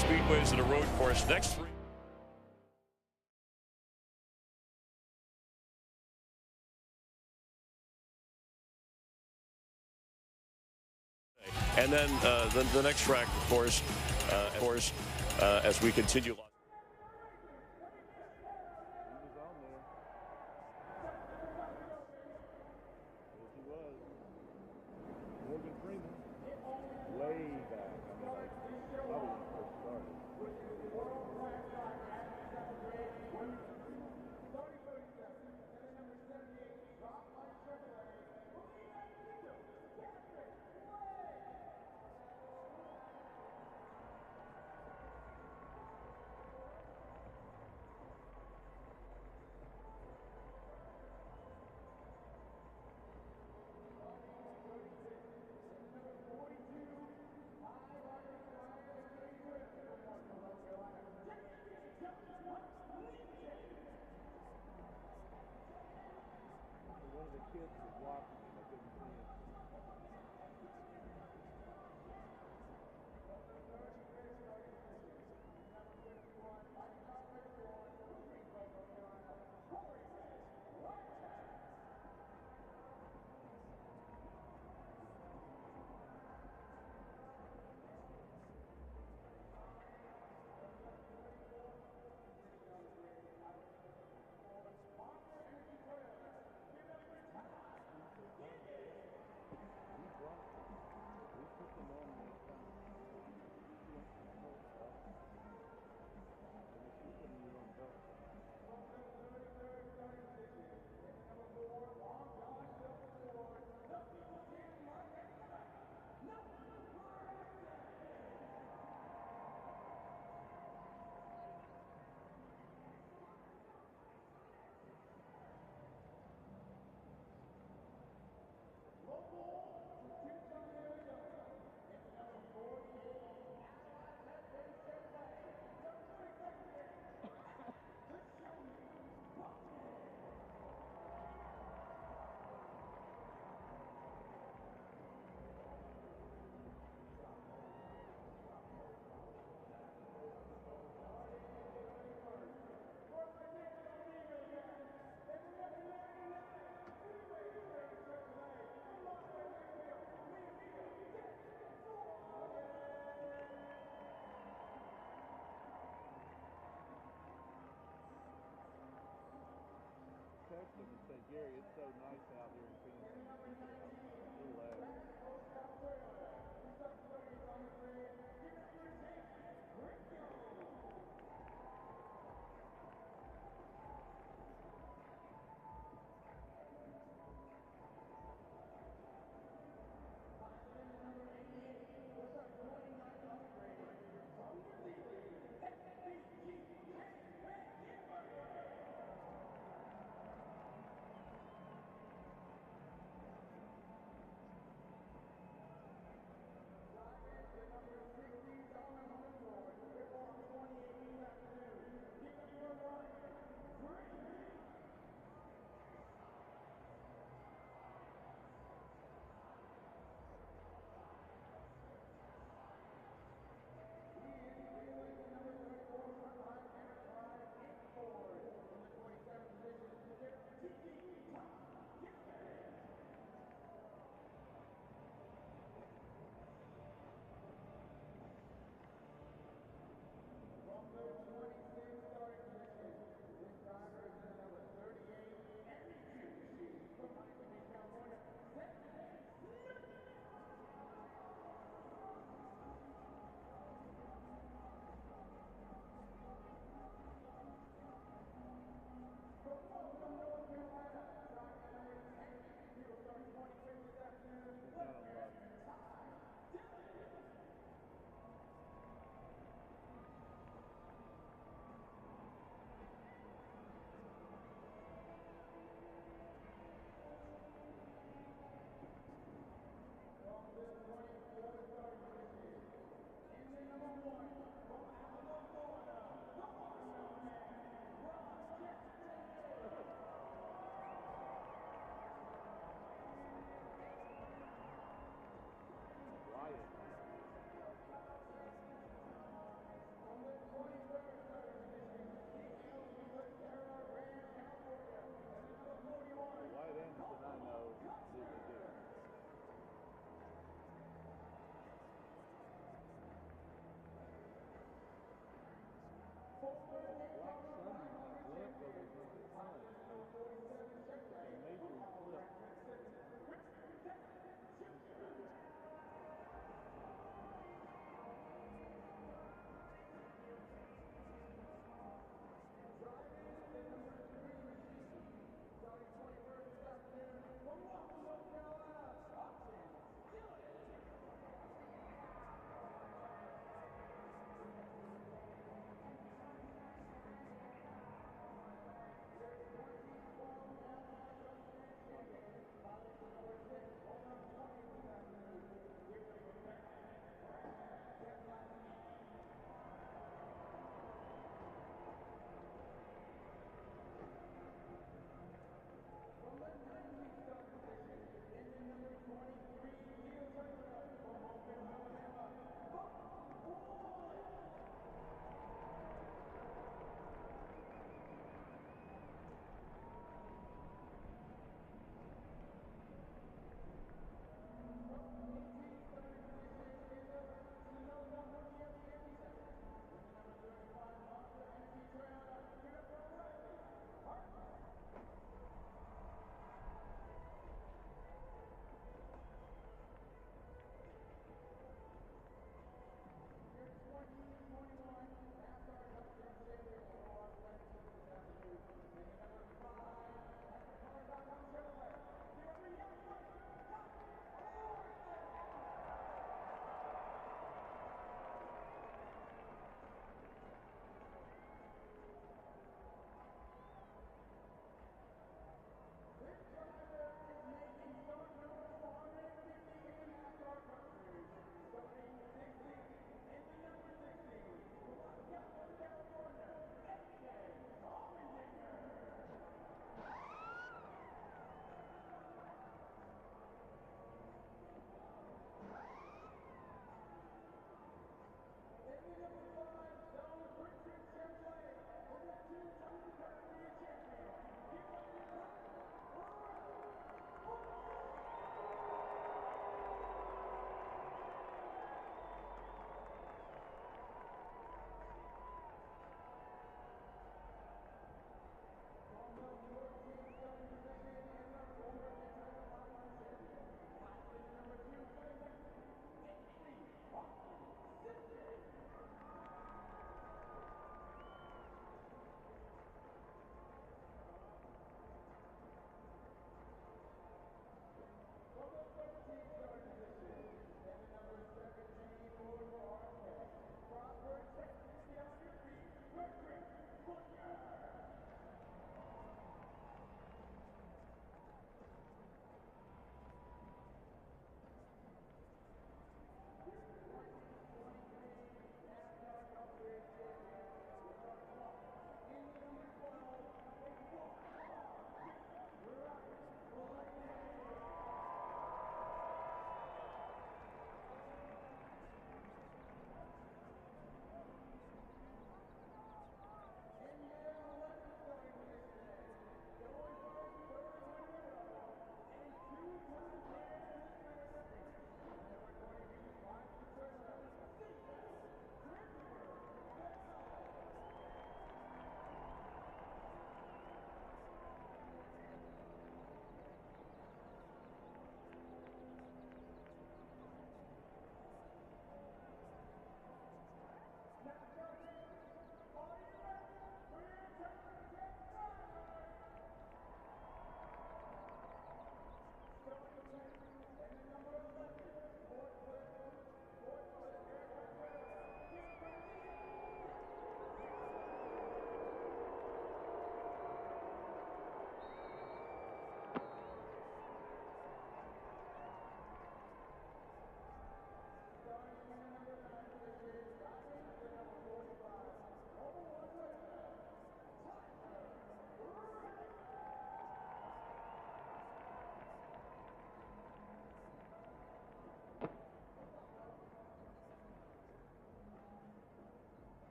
speedways and a road course. Next three. And then the next track, of course, as we continue. And say, Gary, it's so nice out here in Phoenix.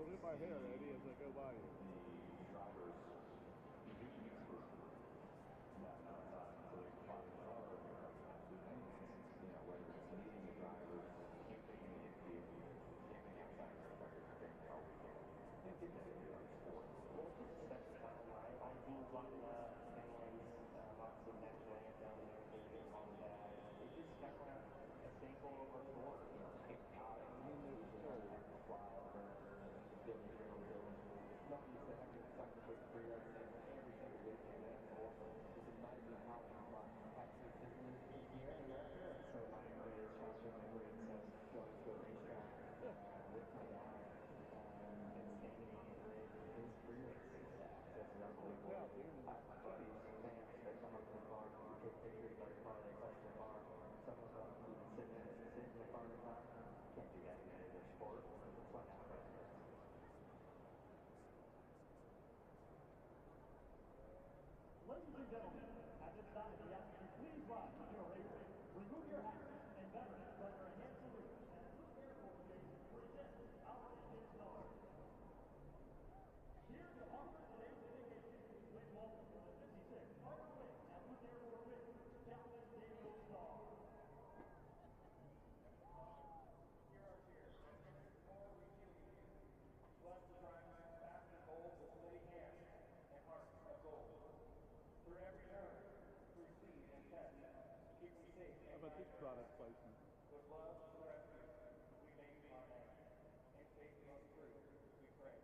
Hold it by hair, Eddie, as I go by you. Ladies and gentlemen, at this time, we ask you please rise to your Raceday. Remove your hats and veterans render a hand salute as Blue Air Force Base presents our Indian stars. Here to offer today's dedication, please welcome to the 56th Armored Wing at Blue Air Force Base, Captain Daniel Starr. Here are cheers. Before we kill you, bless the drivers, fast and bold with steady hands and hearts of gold. Through every turn, through speed and test, keep them safe How and about this product placement? with love and rescue, we make our name. In safety and truth, we pray.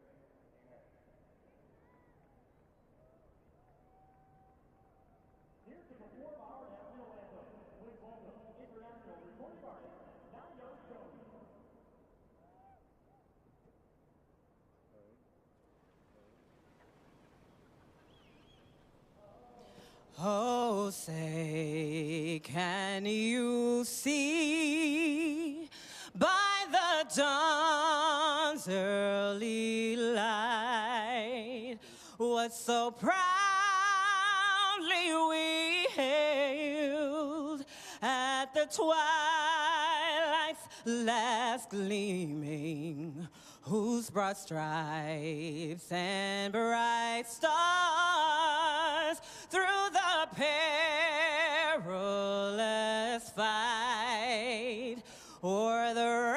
Amen. Here to perform our national anthem, please welcome international recording artist, Nadia Jones. Oh, say, can you see by the dawn's early light what so proudly we hailed at the twilight's last gleaming, whose broad stripes and bright stars through the perilous fight o'er the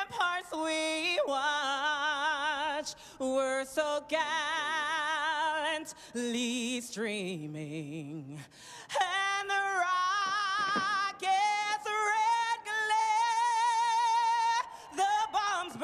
ramparts we watched were so gallantly streaming, and the rocket's red glare, the bombs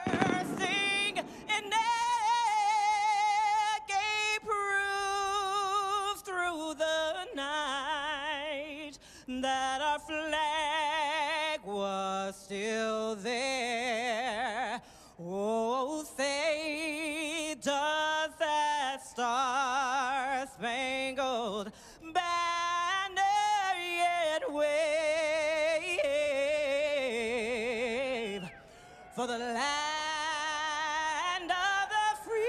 bursting in air gave proof through the night that our flag was still there. Oh, say, does that star-spangled banner yet wave for the land of the free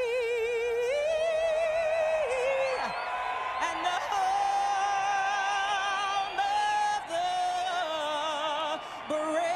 and the home of the brave?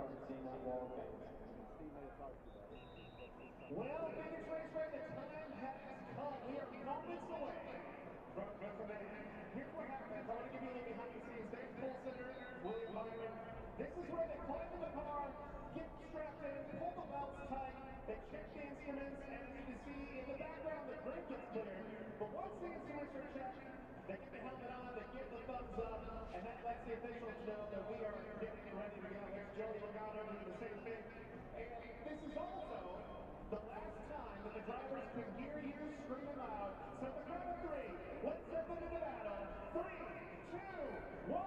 started seeing that wall of fame. Steve may have talked to you about it. Well, Phoenix Raceway, the time has come. We are moments away from that. Here's what happens. I want to give you a little behind the scenes. Dave Colson, William Byron. This is where they climb in the car, get strapped in, pull the belts tight, they check the instruments, and you can see in the background the grid gets cleared. But once the instruments are checked, they get the helmet on, they give the thumbs up, and that lets the officials know that we are getting ready to go. There's Joey Logano doing the same thing. And this is also the last time that the drivers can hear you screaming loud. So the count of three, let's step into the battle. 3, 2, 1.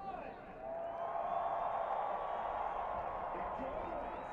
Enjoy the race.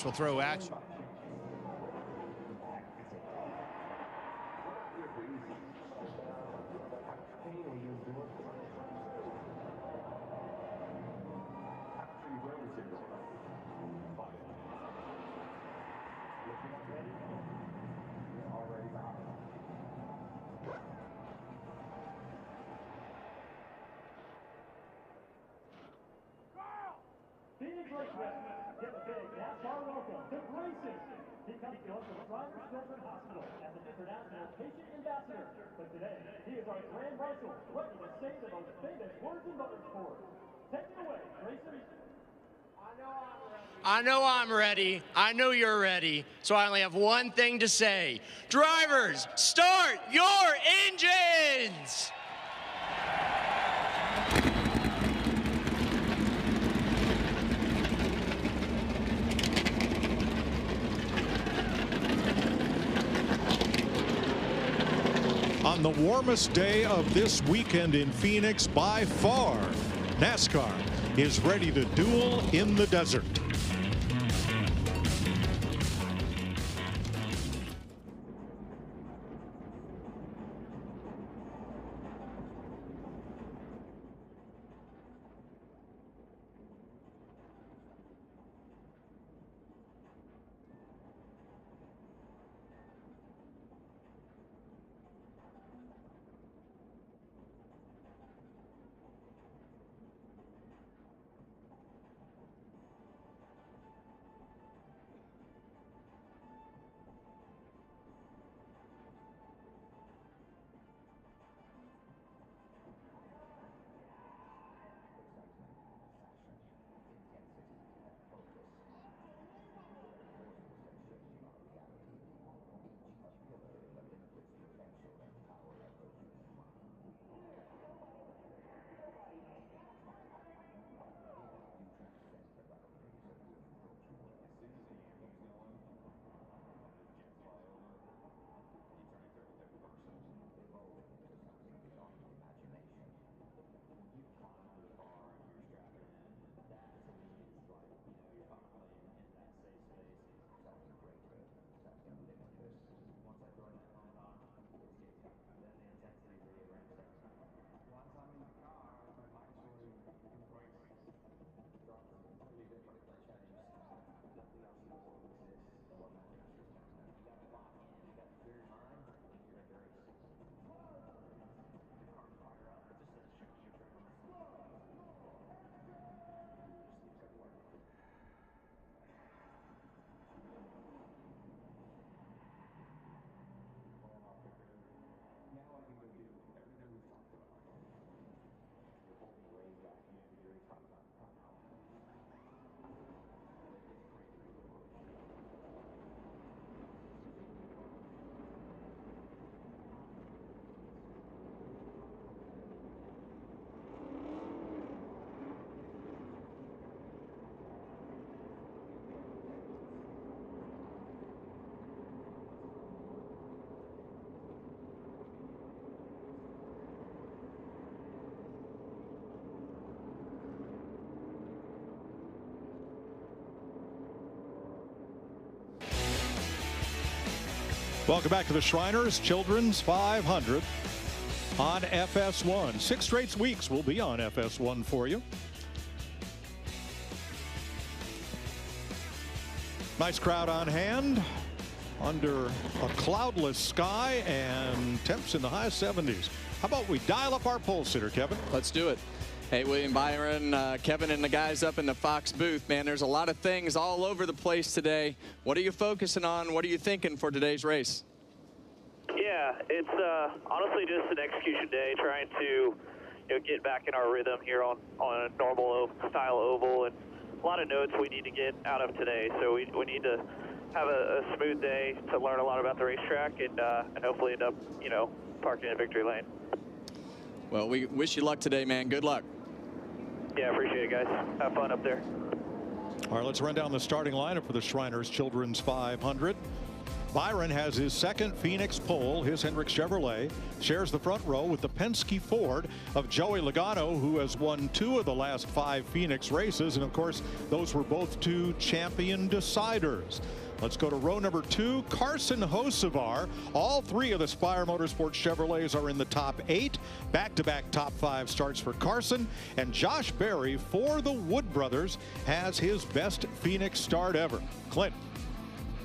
Will throw at you. Phoenix Raceway, give a big NASCAR welcome to Grayson. He comes to us from Shriners Children's Hospital as an international patient ambassador. But today, he is our grand marshal, ready to say the most famous words in motorsport. Take it away, Grayson. I know I'm ready. I know you're ready. So I only have one thing to say. Drivers, start your engines! On the warmest day of this weekend in Phoenix by far, NASCAR is ready to duel in the desert. Welcome back to the Shriners Children's 500 on FS1. 6 straight weeks will be on FS1 for you. Nice crowd on hand under a cloudless sky and temps in the high 70s. How about we dial up our pulse hitter, Kevin? Let's do it. Hey, William, Byron, Kevin, and the guys up in the Fox booth, man, there's a lot of things all over the place today. What are you focusing on? What are you thinking for today's race? Yeah, it's honestly just an execution day, trying to get back in our rhythm here on a normal style oval, and a lot of notes we need to get out of today. So we need to have a smooth day to learn a lot about the racetrack and hopefully end up parking in victory lane. Well, we wish you luck today, man. Good luck. Yeah, appreciate it, guys. Have fun up there. All right, let's run down the starting lineup for the Shriners Children's 500. Byron has his second Phoenix pole. His Hendrick Chevrolet shares the front row with the Penske Ford of Joey Logano, who has won 2 of the last 5 Phoenix races. And of course, those were both 2 champion deciders. Let's go to row number 2, Carson Hocevar. All 3 of the Spire Motorsports Chevrolets are in the top 8. Back-to-back top 5 starts for Carson. And Josh Berry for the Wood Brothers has his best Phoenix start ever. Clint.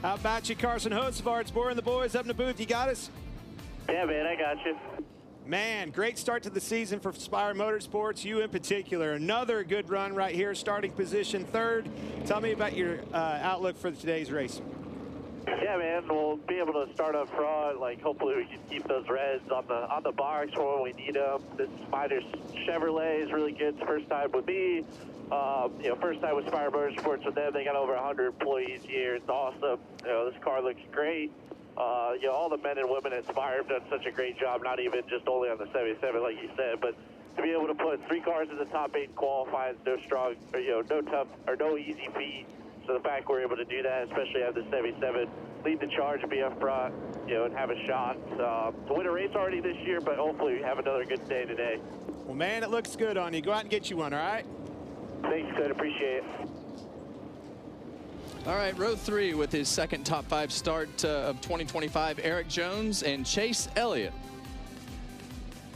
How about you, Carson Hocevar? It's Boyer and the boys up in the booth. You got us? Yeah, man, I got you. Man, great start to the season for Spire Motorsports. You in particular, another good run right here, starting position 3rd. Tell me about your outlook for today's race. Yeah, man, we'll be able to start up front. Like, hopefully we can keep those reds on the box for when we need them. This Spider's Chevrolet is really good. It's first time with me. You know, first time with Spire Motorsports with them. They got over 100 employees here. It's awesome. You know, this car looks great. You know, all the men and women at Spire have done such a great job, not even just only on the 77, like you said, but to be able to put 3 cars in the top 8 qualifying, no strong, or, you know, no tough or no easy feat. So the fact we're able to do that, especially have the 77, lead the charge, be up front, you know, and have a shot to win a race already this year, but hopefully we have another good day today. Well, man, it looks good on you. Go out and get you one, all right? Thanks, good. Appreciate it. All right, row 3 with his second top 5 start of 2025, Eric Jones and Chase Elliott.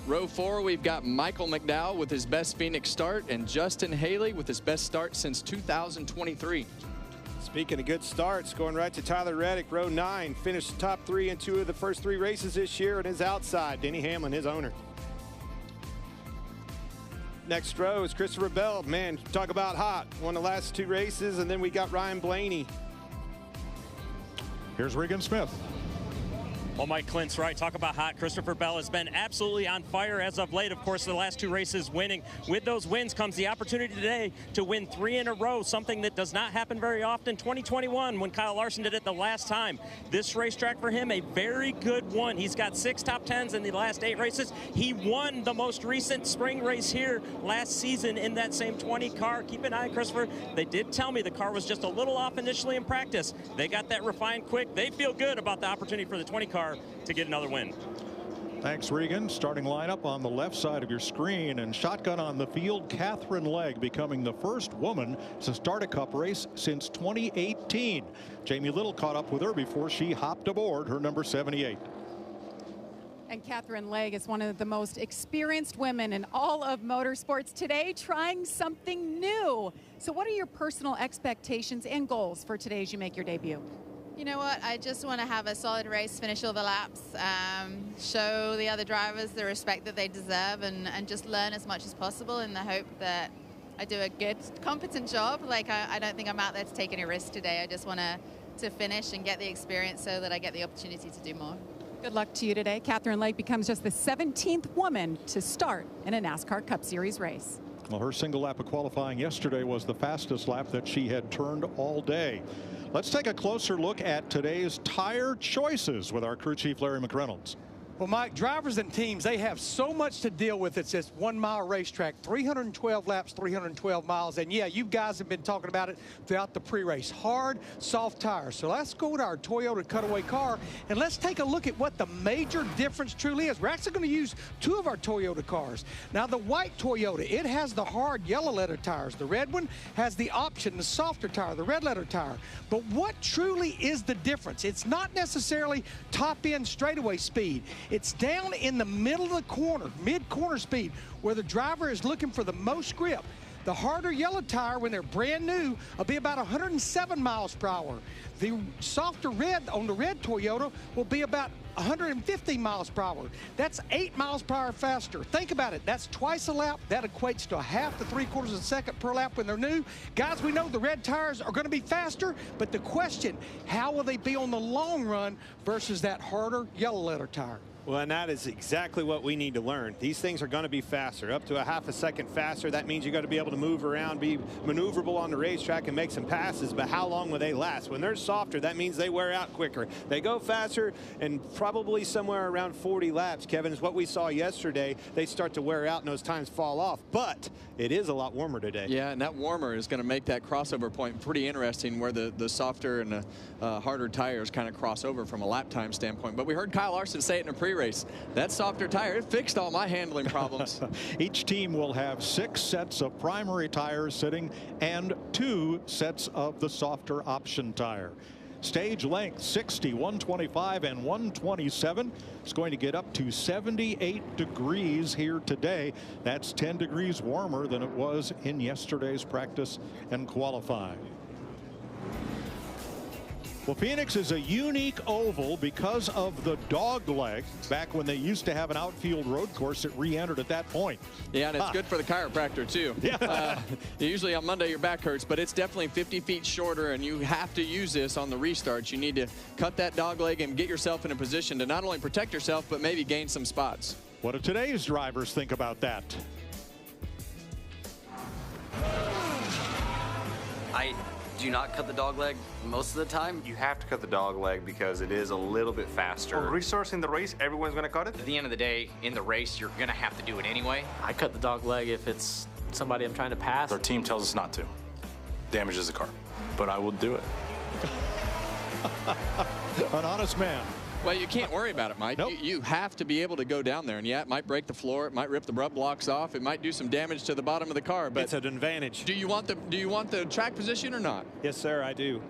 Row 4, we've got Michael McDowell with his best Phoenix start and Justin Haley with his best start since 2023. Speaking of good starts, going right to Tyler Reddick, row 9, finished top 3 in 2 of the first 3 races this year, and is outside. Denny Hamlin, his owner. Next row is Christopher Bell. Man, talk about hot. Won the last 2 races, and then we got Ryan Blaney. Here's Regan Smith. Well, Mike Clint's right. Talk about hot. Christopher Bell has been absolutely on fire as of late. Of course, the last 2 races winning. With those wins comes the opportunity today to win 3 in a row, something that does not happen very often. 2021, when Kyle Larson did it the last time. This racetrack for him, a very good one. He's got 6 top 10s in the last 8 races. He won the most recent spring race here last season in that same 20 car. Keep an eye on Christopher. They did tell me the car was just a little off initially in practice. They got that refined quick. They feel good about the opportunity for the 20 car to get another win. Thanks, Regan. Starting lineup on the left side of your screen, and shotgun on the field, Catherine Legg, becoming the first woman to start a Cup race since 2018. Jamie Little caught up with her before she hopped aboard her number 78. And Catherine Legg is one of the most experienced women in all of motorsports today, trying something new. So what are your personal expectations and goals for today as you make your debut? You know what, I just want to have a solid race, finish all the laps, show the other drivers the respect that they deserve, and just learn as much as possible in the hope that I do a good, competent job. Like, I don't think I'm out there to take any risk today. I just want to finish and get the experience so that I get the opportunity to do more. Good luck to you today. Catherine Legg becomes just the 17th woman to start in a NASCAR Cup Series race. Well, her single lap of qualifying yesterday was the fastest lap that she had turned all day. Let's take a closer look at today's tire choices with our crew chief, Larry McReynolds. Well, Mike, drivers and teams, they have so much to deal with. It's this 1 mile racetrack, 312 laps, 312 miles. And yeah, you guys have been talking about it throughout the pre-race. Hard, soft tires. So let's go to our Toyota cutaway car and let's take a look at what the major difference truly is. We're actually going to use 2 of our Toyota cars. Now, the white Toyota, it has the hard yellow letter tires. The red one has the option, the softer tire, the red letter tire. But what truly is the difference? It's not necessarily top-end straightaway speed. It's down in the middle of the corner, mid-corner speed, where the driver is looking for the most grip. The harder yellow tire, when they're brand new, will be about 107 miles per hour. The softer red on the red Toyota will be about 150 miles per hour. That's 8 miles per hour faster. Think about it. That's twice a lap. That equates to a half to 3/4 of a second per lap when they're new. Guys, we know the red tires are going to be faster, but the question, how will they be on the long run versus that harder yellow letter tire? Well, and that is exactly what we need to learn. These things are going to be faster, up to a half a second faster. That means you got to be able to move around, be maneuverable on the racetrack, and make some passes. But how long will they last? When they're softer, that means they wear out quicker. They go faster, and probably somewhere around 40 laps, Kevin, is what we saw yesterday. They start to wear out, and those times fall off. But it is a lot warmer today. Yeah, and that warmer is going to make that crossover point pretty interesting, where the softer and the harder tires kind of cross over from a lap time standpoint. But we heard Kyle Larson say it in a pre-race. That softer tire, it fixed all my handling problems. Each team will have 6 sets of primary tires sitting and 2 sets of the softer option tire. Stage length 60, 125, and 127. It's going to get up to 78 degrees here today. That's 10 degrees warmer than it was in yesterday's practice and qualifying. Well, Phoenix is a unique oval because of the dog leg. Back when they used to have an outfield road course, it re-entered at that point. Yeah, and it's good for the chiropractor, too. Yeah. Usually on Monday, your back hurts, but it's definitely 50 feet shorter, and you have to use this on the restarts. You need to cut that dog leg and get yourself in a position to not only protect yourself, but maybe gain some spots. What do today's drivers think about that? I do not cut the dog leg most of the time. You have to cut the dog leg because it is a little bit faster. On restarting the race, everyone's going to cut it? At the end of the day, in the race, you're going to have to do it anyway. I cut the dog leg if it's somebody I'm trying to pass. Our team tells us not to. Damages the car. But I will do it. An honest man. Well, you can't worry about it, Mike. Nope. You have to be able to go down there, and yeah, it might break the floor, it might rip the rub blocks off, it might do some damage to the bottom of the car. But it's an advantage. Do you want the track position or not? Yes, sir, I do.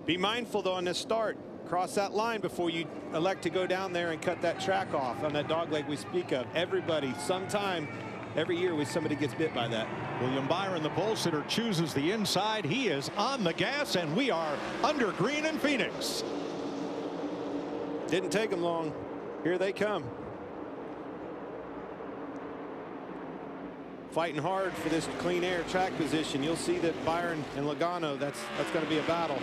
Be mindful though on this start. Cross that line before you elect to go down there and cut that track off on that dog leg we speak of. Everybody, sometime every year, somebody gets bit by that. William Byron, the pole sitter, chooses the inside. He is on the gas, and we are under green in Phoenix. Didn't take them long. Here they come. Fighting hard for this clean air track position. You'll see that Byron and Logano, that's going to be a battle.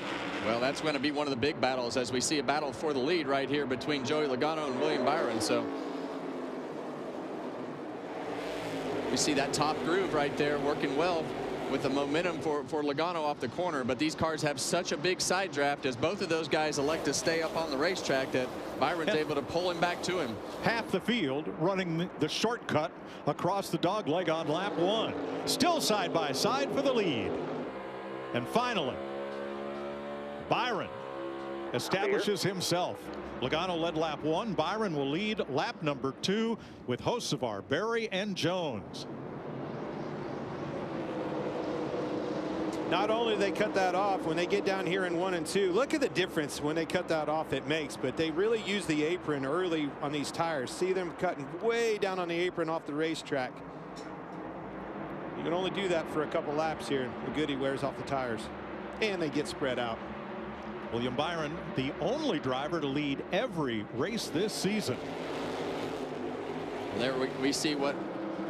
Well, that's going to be one of the big battles as we see a battle for the lead right here between Joey Logano and William Byron. So we see that top groove right there working well with the momentum for Logano off the corner. But these cars have such a big side draft as both of those guys elect to stay up on the racetrack that Byron's able to pull him back to him. Half the field running the shortcut across the dog leg on lap 1. Still side by side for the lead. And finally, Byron establishes himself. Logano led lap 1. Byron will lead lap number 2 with Hocevar, Berry, and Jones. Not only do they cut that off when they get down here in 1 and 2, look at the difference when they cut that off it makes, but they really use the apron early on these tires. See them cutting way down on the apron off the racetrack. You can only do that for a couple laps here. The goodie wears off the tires and they get spread out. William Byron, the only driver to lead every race this season. There we see what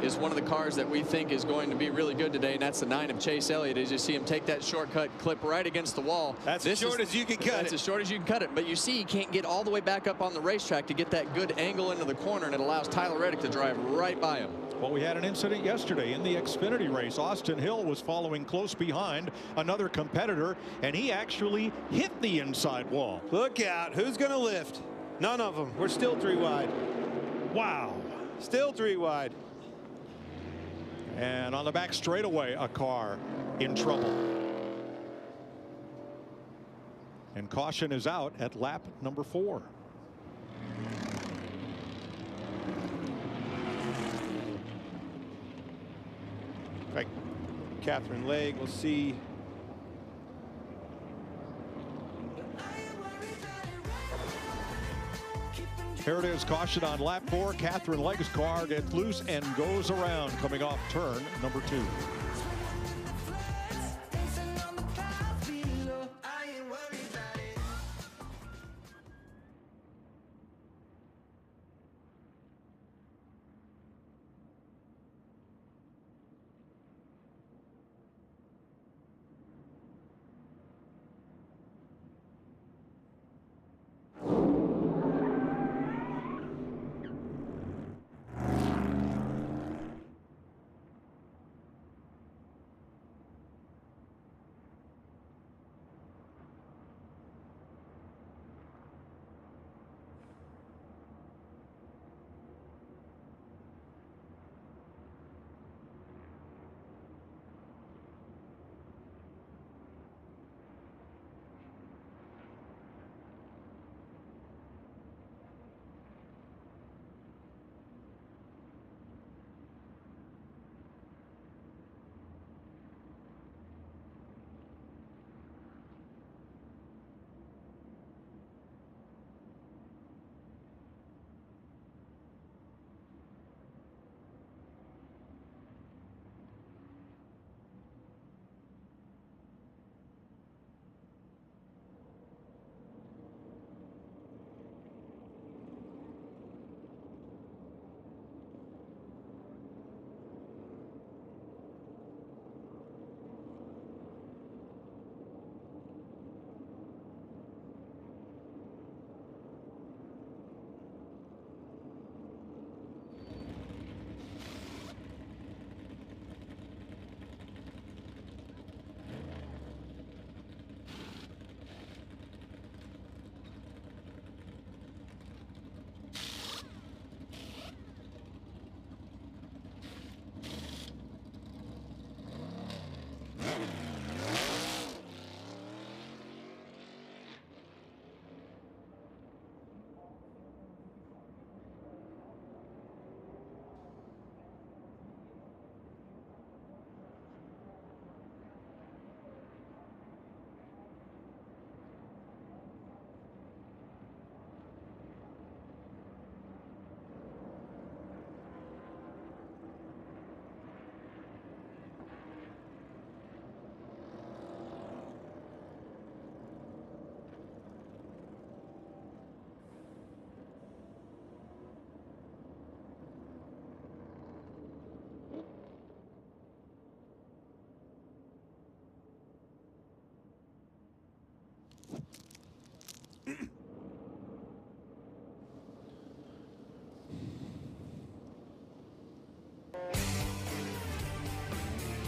is one of the cars that we think is going to be really good today, and that's the 9 of Chase Elliott. As you see him take that shortcut, clip right against the wall. That's as short as you can cut it. That's as short as you can cut it. But you see he can't get all the way back up on the racetrack to get that good angle into the corner, and it allows Tyler Reddick to drive right by him. Well, we had an incident yesterday in the Xfinity race. Austin Hill was following close behind another competitor, and he actually hit the inside wall. Look out. Who's going to lift? None of them. We're still 3 wide. Wow. Still 3 wide. And on the back straightaway, a car in trouble. And caution is out at lap number 4. Right. Catherine Legge, we'll see. Here it is, caution on lap 4. Catherine Legge's car gets loose and goes around, coming off turn number 2.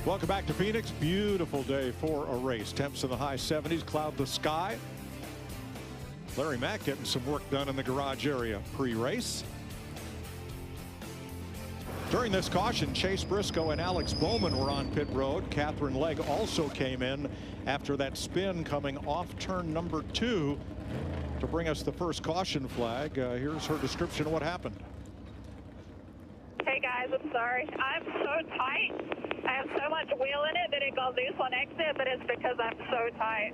Welcome back to Phoenix. Beautiful day for a race. Temps in the high 70s, cloudless sky. Larry Mack getting some work done in the garage area pre-race. During this caution, Chase Briscoe and Alex Bowman were on pit road. Catherine Legg also came in after that spin coming off turn number 2 to bring us the first caution flag. Here's her description of what happened. Hey guys, I'm sorry. I'm so tight. I have so much wheel in it that it goes loose on exit, but it's because I'm so tight.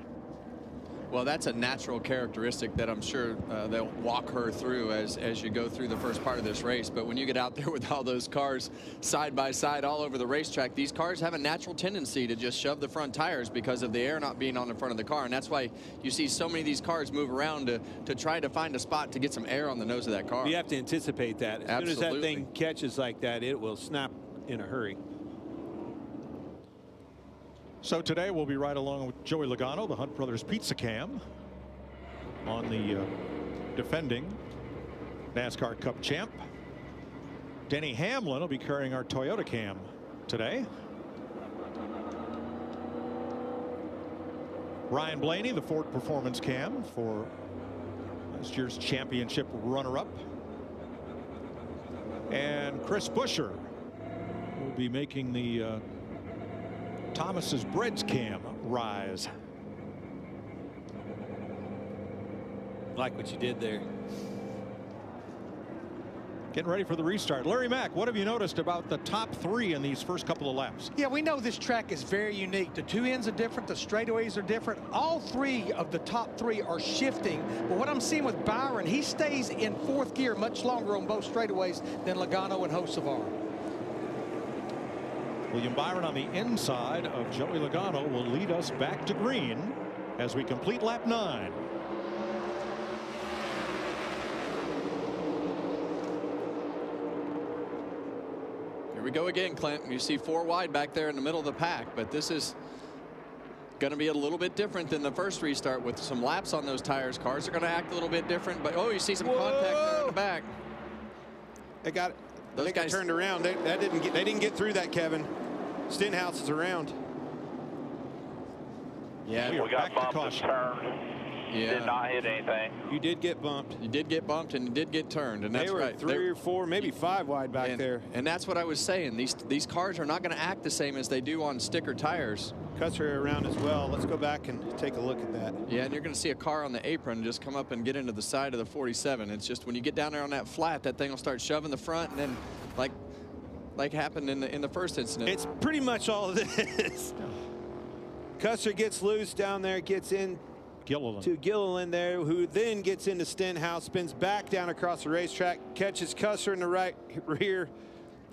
Well, that's a natural characteristic that I'm sure they'll walk her through as you go through the first part of this race. But when you get out there with all those cars side by side all over the racetrack, these cars have a natural tendency to just shove the front tires because of the air not being on the front of the car. And that's why you see so many of these cars move around to try to find a spot to get some air on the nose of that car. You have to anticipate that. As soon as that thing catches like that, it will snap in a hurry. So today we'll be right along with Joey Logano, the Hunt Brothers Pizza Cam, on the defending NASCAR Cup champ. Denny Hamlin will be carrying our Toyota Cam today. Ryan Blaney, the Ford Performance Cam for last year's championship runner-up. And Chris Buescher will be making the Thomas's Breads Cam rise. Like what you did there. Getting ready for the restart. Larry Mack, what have you noticed about the top 3 in these first couple of laps? Yeah, we know this track is very unique. The 2 ends are different. The straightaways are different. All 3 of the top 3 are shifting. But what I'm seeing with Byron, he stays in 4th gear much longer on both straightaways than Logano and Hocevar. William Byron on the inside of Joey Logano will lead us back to green as we complete lap 9. Here we go again, Clint. You see 4 wide back there in the middle of the pack, but this is going to be a little bit different than the first restart with some laps on those tires. Cars are going to act a little bit different, but oh, you see some contact there in the back. They got it. Those guys turned around. They didn't get through that, Kevin. Stenhouse is around. Yeah, we got bumped and turned. Yeah. Did not hit anything. You did get bumped. You did get bumped and you did get turned, and that's they were right. 3 or 4, maybe 5 wide back there. And that's what I was saying. These cars are not going to act the same as they do on sticker tires. Cuts are around as well. Let's go back and take a look at that. Yeah, and you're going to see a car on the apron just come up and get into the side of the 47. It's just when you get down there on that flat, that thing will start shoving the front, and then like happened in the first incident. It's pretty much all of this. Custer gets loose down there, gets in to Gilliland there, who then gets into Stenhouse, spins back down across the racetrack, catches Custer in the right rear.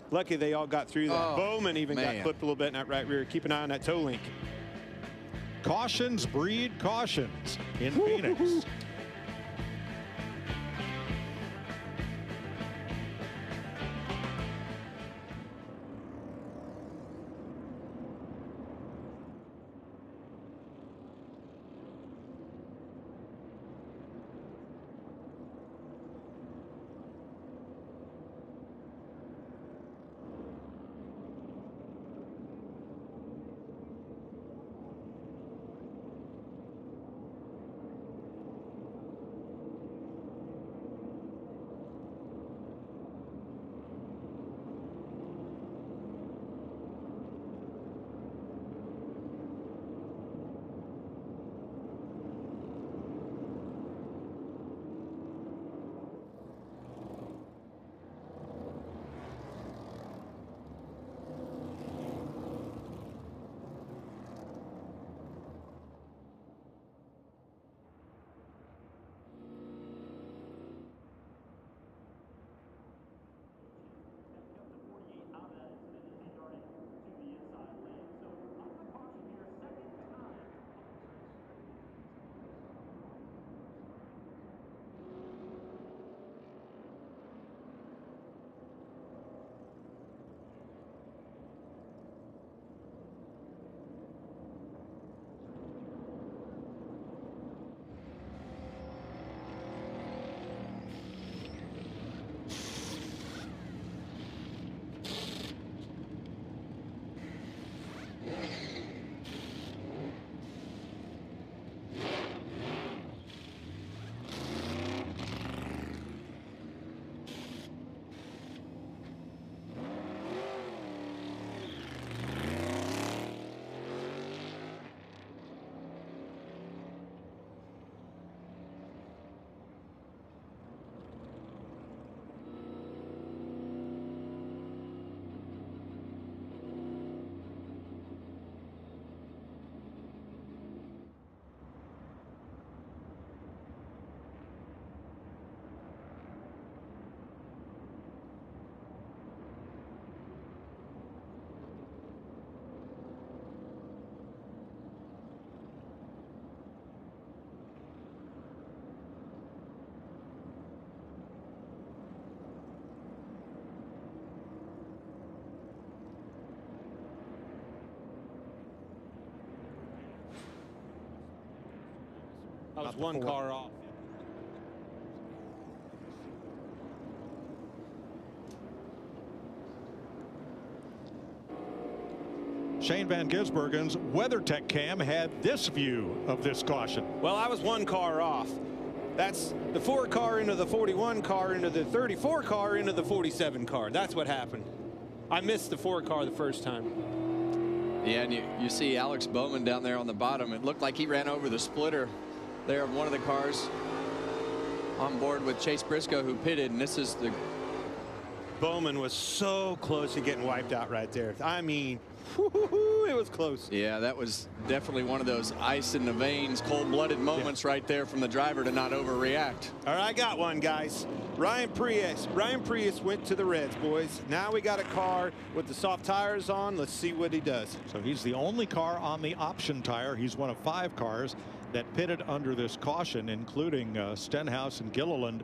Lucky they all got through that. Bowman even got clipped a little bit in that right rear. Keep an eye on that toe link. Cautions breed cautions in Phoenix. I was one car off. Shane Van Gisbergen's WeatherTech cam had this view of this caution. Well, I was one car off. That's the 4 car into the 41 car into the 34 car into the 47 car. That's what happened. I missed the 4 car the first time. Yeah, and you see Alex Bowman down there on the bottom. It looked like he ran over the splitter there of one of the cars on board with Chase Briscoe, who pitted, and this is the... Bowman was so close to getting wiped out right there. I mean, it was close. Yeah, that was definitely one of those ice in the veins, cold-blooded moments right there from the driver to not overreact. All right, I got one, guys. Ryan Prius went to the Reds, boys. Now we got a car with the soft tires on. Let's see what he does. So he's the only car on the option tire. He's one of 5 cars that pitted under this caution, including Stenhouse and Gilliland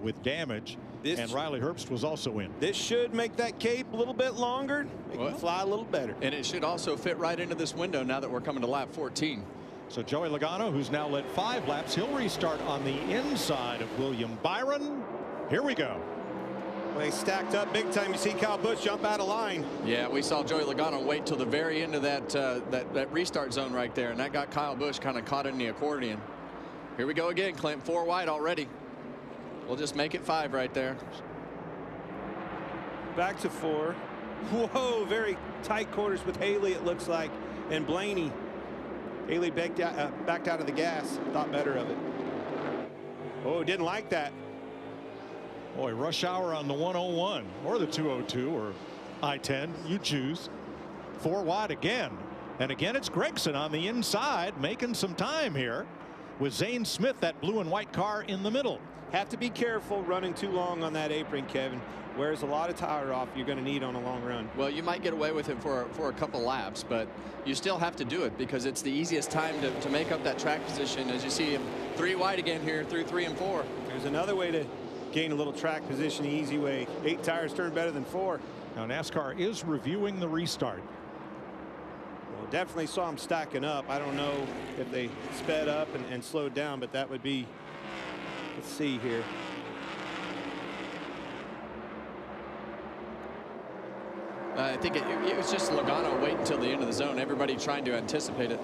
with damage. And Riley Herbst was also in. This should make that cape a little bit longer. It can fly a little better. And it should also fit right into this window now that we're coming to lap 14. So Joey Logano, who's now led 5 laps, he'll restart on the inside of William Byron. Here we go. Well, they stacked up big time. You see Kyle Busch jump out of line. Yeah, we saw Joey Logano wait till the very end of that restart zone right there, and that got Kyle Busch kind of caught in the accordion. Here we go again, Clint. 4 wide already. We'll just make it 5 right there. Back to 4. Whoa, very tight quarters with Haley, it looks like, and Blaney. Haley backed out of the gas, thought better of it. Oh, didn't like that. Boy, rush hour on the 101 or the 202 or I-10, you choose. 4 wide again. And again, it's Gregson on the inside making some time here with Zane Smith, that blue and white car in the middle. Have to be careful running too long on that apron, Kevin. Wears a lot of tire off you're going to need on a long run. Well, you might get away with it for a couple laps, but you still have to do it because it's the easiest time to make up that track position. As you see him 3 wide again here through 3 and 4. There's another way to gain a little track position the easy way. 8 tires turn better than 4. Now NASCAR is reviewing the restart. Well, definitely saw them stacking up. I don't know if they sped up and slowed down, but that would be, let's see here. I think it was just Logano waiting until the end of the zone. Everybody trying to anticipate it.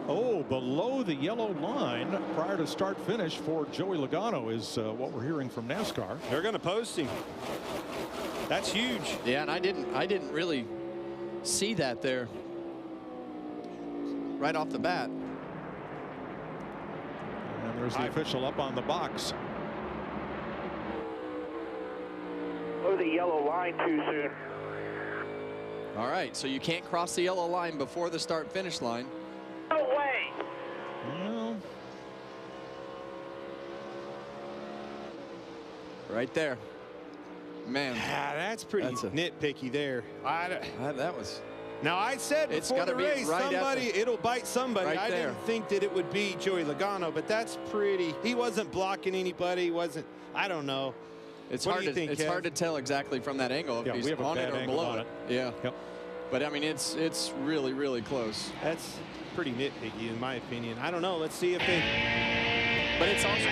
Oh, below the yellow line prior to start finish for Joey Logano is what we're hearing from NASCAR. They're going to post him. That's huge. Yeah, and I didn't really see that there right off the bat. And there's the official up on the box. Oh, the yellow line too soon. All right, so you can't cross the yellow line before the start-finish line. No way. Well, right there. Man. That's pretty nitpicky there. That was. Now, I said before the race, it'll bite somebody. Right I didn't think that it would be Joey Logano, but that's pretty. He wasn't blocking anybody. He wasn't, I don't know. It's what hard do you think, it's Kev? hard to tell exactly from that angle if he's on it or below it. Yeah. Yep. But I mean, it's really, really close. That's pretty nitpicky in my opinion. I don't know. Let's see if they. But it's also.